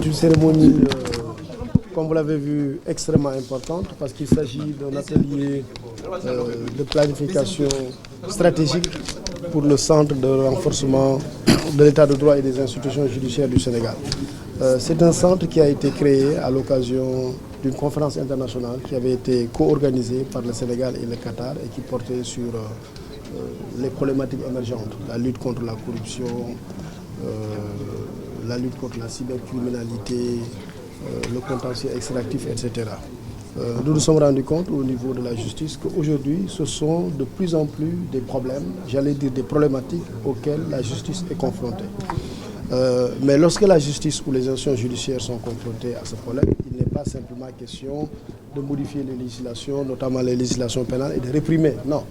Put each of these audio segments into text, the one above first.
C'est une cérémonie, comme vous l'avez vu, extrêmement importante parce qu'il s'agit d'un atelier de planification stratégique pour le Centre de renforcement de l'état de droit et des institutions judiciaires du Sénégal. C'est un centre qui a été créé à l'occasion d'une conférence internationale qui avait été co-organisée par le Sénégal et le Qatar et qui portait sur les problématiques émergentes, la lutte contre la corruption, la lutte contre la cybercriminalité, le contentieux extractif, etc. Nous nous sommes rendus compte au niveau de la justice qu'aujourd'hui, ce sont de plus en plus des problèmes, j'allais dire des problématiques auxquelles la justice est confrontée. Mais lorsque la justice ou les institutions judiciaires sont confrontées à ce problème, il n'est pas simplement question de modifier les législations, notamment les législations pénales, et de réprimer. Non.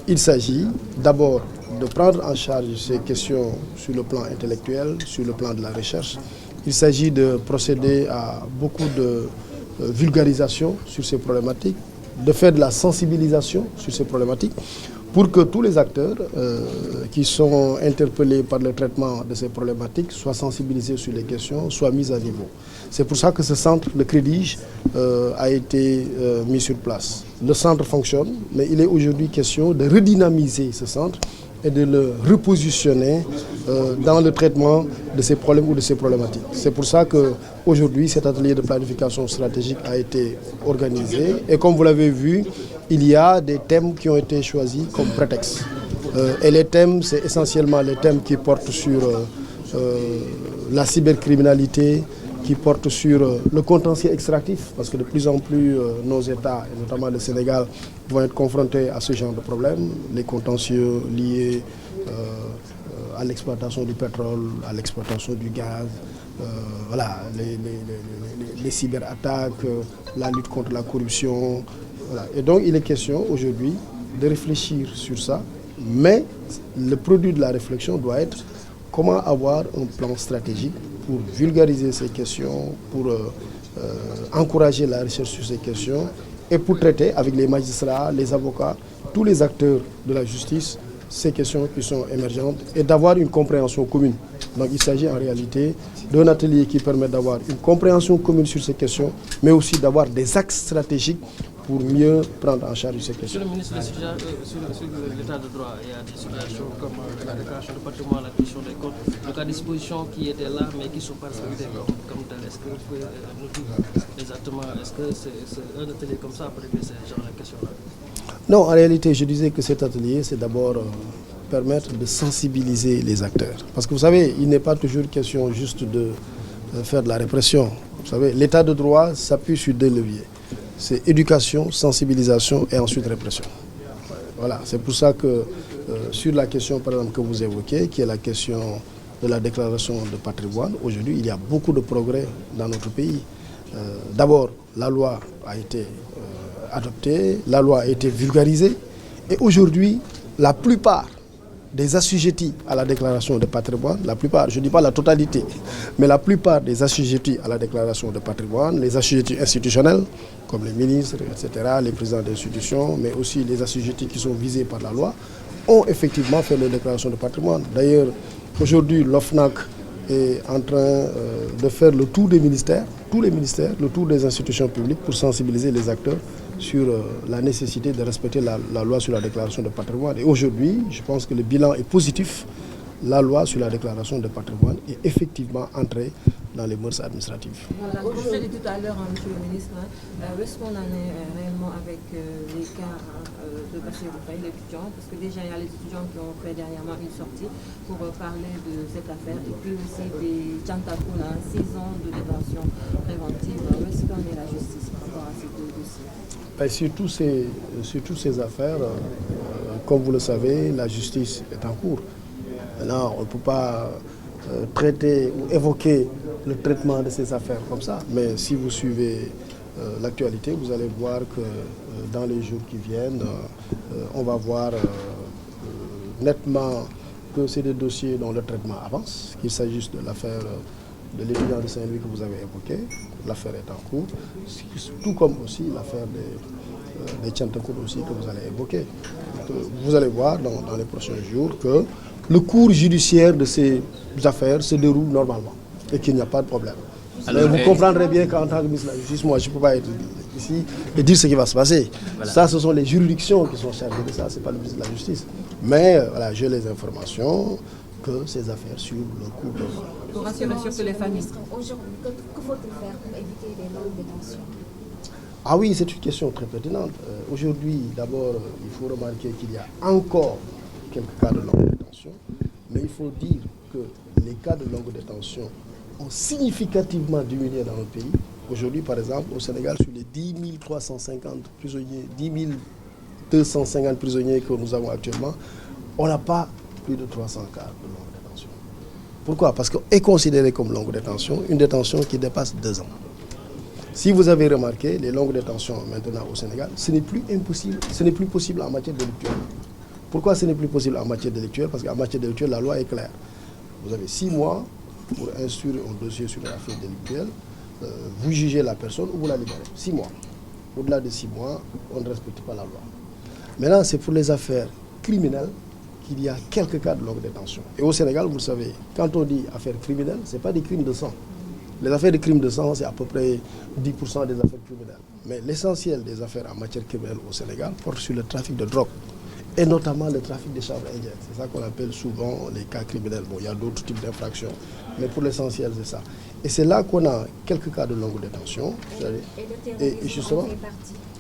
Il s'agit d'abord de prendre en charge ces questions sur le plan intellectuel, sur le plan de la recherche. Il s'agit de procéder à beaucoup de vulgarisation sur ces problématiques, de faire de la sensibilisation sur ces problématiques pour que tous les acteurs qui sont interpellés par le traitement de ces problématiques soient sensibilisés sur les questions, soient mis à niveau. C'est pour ça que ce centre de crédit a été mis sur place. Le centre fonctionne, mais il est aujourd'hui question de redynamiser ce centre et de le repositionner dans le traitement de ces problèmes ou de ces problématiques. C'est pour ça qu'aujourd'hui, cet atelier de planification stratégique a été organisé. Et comme vous l'avez vu, il y a des thèmes qui ont été choisis comme prétexte. Et les thèmes, c'est essentiellement les thèmes qui portent sur la cybercriminalité, qui portent sur le contentieux extractif, parce que de plus en plus nos États, et notamment le Sénégal, vont être confrontés à ce genre de problèmes, les contentieux liés à l'exploitation du pétrole, à l'exploitation du gaz, voilà, les cyberattaques, la lutte contre la corruption. Voilà. Et donc il est question aujourd'hui de réfléchir sur ça, mais le produit de la réflexion doit être comment avoir un plan stratégique pour vulgariser ces questions, pour encourager la recherche sur ces questions et pour traiter avec les magistrats, les avocats, tous les acteurs de la justice, ces questions qui sont émergentes et d'avoir une compréhension commune. Donc il s'agit en réalité d'un atelier qui permet d'avoir une compréhension commune sur ces questions, mais aussi d'avoir des axes stratégiques pour mieux prendre en charge ces questions. Monsieur le ministre, sur l'état de droit, il y a des situations comme la déclaration de patrimoine, la question des comptes, donc à disposition qui étaient là mais qui ne sont pas respectées comme telles. Est-ce que vous pouvez nous dire exactement, est-ce que c'est un atelier comme ça pour régler ce genre de questions-là? Non, en réalité, je disais que cet atelier, c'est d'abord permettre de sensibiliser les acteurs. Parce que vous savez, il n'est pas toujours question juste de faire de la répression. Vous savez, l'état de droit s'appuie sur deux leviers. C'est éducation, sensibilisation et ensuite répression. Voilà, c'est pour ça que sur la question par exemple que vous évoquez, qui est la question de la déclaration de patrimoine, aujourd'hui il y a beaucoup de progrès dans notre pays. D'abord, la loi a été adoptée, la loi a été vulgarisée et aujourd'hui la plupart des assujettis à la déclaration de patrimoine, la plupart, je ne dis pas la totalité, mais la plupart des assujettis à la déclaration de patrimoine, les assujettis institutionnels, comme les ministres, etc., les présidents d'institutions, mais aussi les assujettis qui sont visés par la loi, ont effectivement fait leur déclaration de patrimoine. D'ailleurs, aujourd'hui, l'OFNAC est en train de faire le tour des ministères, tous les ministères, le tour des institutions publiques pour sensibiliser les acteurs sur la nécessité de respecter la loi sur la déclaration de patrimoine. Et aujourd'hui, je pense que le bilan est positif. La loi sur la déclaration de patrimoine est effectivement entrée dans les mœurs administratives. Voilà, comme je l'ai dit tout à l'heure, monsieur le ministre, où est-ce qu'on en est réellement avec les cas de Bassirou Faye, l'étudiant? Parce que déjà, il y a les étudiants qui ont fait dernièrement une sortie pour parler de cette affaire. Et puis aussi des Tchantakouna, 6 ans de détention préventive. Où est-ce qu'en est la justice par rapport à ces deux dossiers? Sur toutes ces affaires, comme vous le savez, la justice est en cours. Maintenant, on ne peut pas traiter ou évoquer le traitement de ces affaires comme ça. Mais si vous suivez l'actualité, vous allez voir que dans les jours qui viennent, on va voir nettement que c'est des dossiers dont le traitement avance, qu'il s'agisse de l'affaire de l'étudiant de Saint-Louis que vous avez évoqué. L'affaire est en cours, tout comme aussi l'affaire des Tchantakouna aussi que vous allez évoquer. Vous allez voir dans les prochains jours que le cours judiciaire de ces affaires se déroule normalement et qu'il n'y a pas de problème. Mais vous comprendrez bien qu'en tant que ministre de la Justice, moi je ne peux pas être ici et dire ce qui va se passer. Voilà. Ça, ce sont les juridictions qui sont chargées de ça, ce n'est pas le ministre de la Justice. Mais voilà, j'ai les informations que ces affaires suivent le cours de droit. Pour rassurer sur les familles. Aujourd'hui, que faut-il faire pour éviter les longues détentions? Ah oui, c'est une question très pertinente. Aujourd'hui, d'abord, il faut remarquer qu'il y a encore quelques cas de longue détention, mais il faut dire que les cas de longue détention ont significativement diminué dans le pays. Aujourd'hui, par exemple, au Sénégal, sur les 10 350 prisonniers, 10 250 prisonniers que nous avons actuellement, on n'a pas plus de 300 cas de longue détention. Pourquoi? Parce qu'est considéré comme longue détention une détention qui dépasse 2 ans. Si vous avez remarqué, les longues détentions maintenant au Sénégal, ce n'est plus possible en matière délictuelle. Pourquoi ce n'est plus possible en matière délictuelle? Parce qu'en matière délictuelle, la loi est claire. Vous avez 6 mois pour instruire un dossier sur une affaire délictuelle, vous jugez la personne ou vous la libérez. 6 mois. Au-delà de 6 mois, on ne respecte pas la loi. Maintenant, c'est pour les affaires criminelles qu'il y a quelques cas de longue détention. Et au Sénégal, vous le savez, quand on dit affaires criminelles, ce n'est pas des crimes de sang. Les affaires de crimes de sang, c'est à peu près 10% des affaires criminelles. Mais l'essentiel des affaires en matière criminelle au Sénégal porte sur le trafic de drogue, et notamment le trafic des chambres indiennes. C'est ça qu'on appelle souvent les cas criminels. Bon, il y a d'autres types d'infractions, mais pour l'essentiel, c'est ça. Et c'est là qu'on a quelques cas de longue détention. Et justement,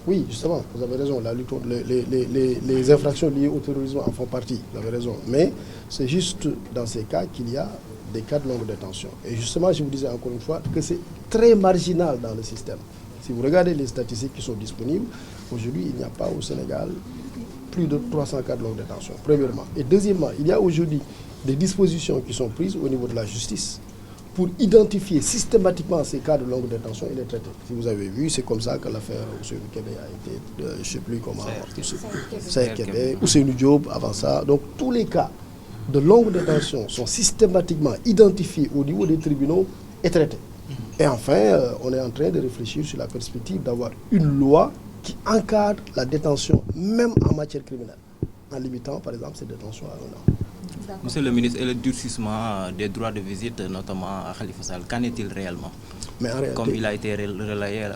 oui, justement, vous avez raison, la lutte contre les infractions liées au terrorisme en font partie, vous avez raison. Mais c'est juste dans ces cas qu'il y a des cas de longue détention. Et justement, je vous disais encore une fois que c'est très marginal dans le système. Si vous regardez les statistiques qui sont disponibles, aujourd'hui, il n'y a pas au Sénégal plus de 300 cas de longue détention, premièrement. Et deuxièmement, il y a aujourd'hui des dispositions qui sont prises au niveau de la justice pour identifier systématiquement ces cas de longue détention et les traiter. Si vous avez vu, c'est comme ça que l'affaire Ousseynou Kébé a été, je ne sais plus comment, Saïd Kébé, Ousseynou Diop, avant ça. Donc tous les cas de longue détention sont systématiquement identifiés au niveau des tribunaux et traités. Et enfin, on est en train de réfléchir sur la perspective d'avoir une loi qui encadre la détention, même en matière criminelle, en limitant, par exemple, ces détentions à 1 an. Monsieur le ministre, et le durcissement des droits de visite, notamment à Khalifa Sall, qu'en est-il réellement? Mais en réalité, comme il a été relayé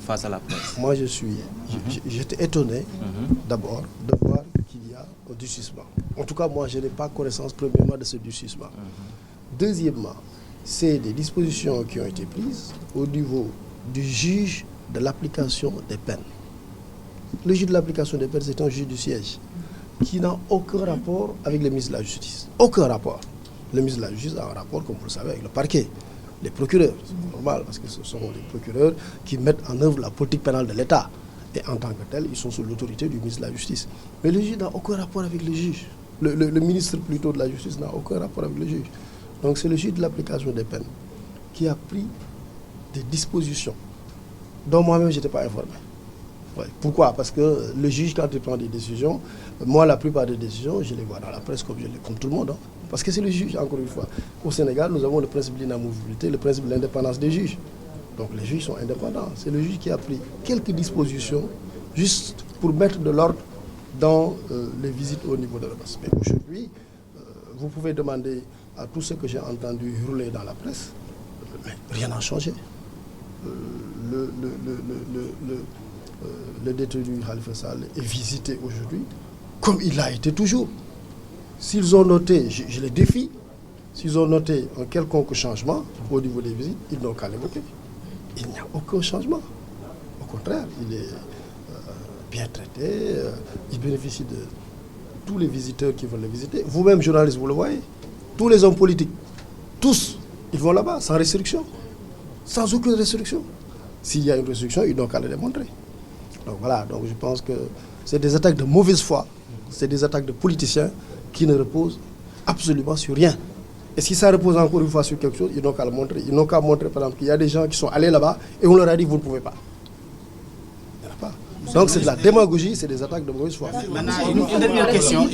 face à la presse. Moi, j'étais étonné d'abord de voir qu'il y a un durcissement. En tout cas, moi, je n'ai pas connaissance premièrement de ce durcissement. Deuxièmement, c'est des dispositions qui ont été prises au niveau du juge de l'application des peines. Le juge de l'application des peines, c'est un juge du siège qui n'a aucun rapport avec le ministre de la Justice. Aucun rapport. Le ministre de la Justice a un rapport, comme vous le savez, avec le parquet, les procureurs. C'est normal, parce que ce sont les procureurs qui mettent en œuvre la politique pénale de l'État. Et en tant que tel, ils sont sous l'autorité du ministre de la Justice. Mais le juge n'a aucun rapport avec le juge. Le ministre plutôt de la Justice n'a aucun rapport avec le juge. Donc c'est le juge de l'application des peines qui a pris des dispositions dont moi-même je n'étais pas informé. Ouais. Pourquoi? Parce que le juge, quand il prend des décisions, moi la plupart des décisions, je les vois dans la presse comme tout le monde. Hein. Parce que c'est le juge, encore une fois. Au Sénégal, nous avons le principe de l'inamovibilité, le principe de l'indépendance des juges. Donc les juges sont indépendants. C'est le juge qui a pris quelques dispositions juste pour mettre de l'ordre dans les visites au niveau de la base. Mais aujourd'hui, vous pouvez demander à tout ce que j'ai entendu hurler dans la presse, mais rien n'a changé. Le détenu Khalifa Sall est visité aujourd'hui comme il l'a été toujours. S'ils ont noté, je les défie, s'ils ont noté un quelconque changement au niveau des visites, ils n'ont qu'à l'évoquer. Il n'y a aucun changement. Au contraire, il est bien traité, il bénéficie de tous les visiteurs qui vont le visiter. Vous-même, journalistes, vous le voyez. Tous les hommes politiques, tous, ils vont là-bas sans restriction, sans aucune restriction. S'il y a une restriction, ils n'ont qu'à le démontrer. Donc voilà, donc je pense que c'est des attaques de mauvaise foi, c'est des attaques de politiciens qui ne reposent absolument sur rien. Et si ça repose encore une fois sur quelque chose, ils n'ont qu'à le montrer. Ils n'ont qu'à montrer, par exemple, qu'il y a des gens qui sont allés là-bas et on leur a dit, vous ne pouvez pas. Il n'y en a pas. Donc c'est de la démagogie, c'est des attaques de mauvaise foi. Maintenant, une dernière question.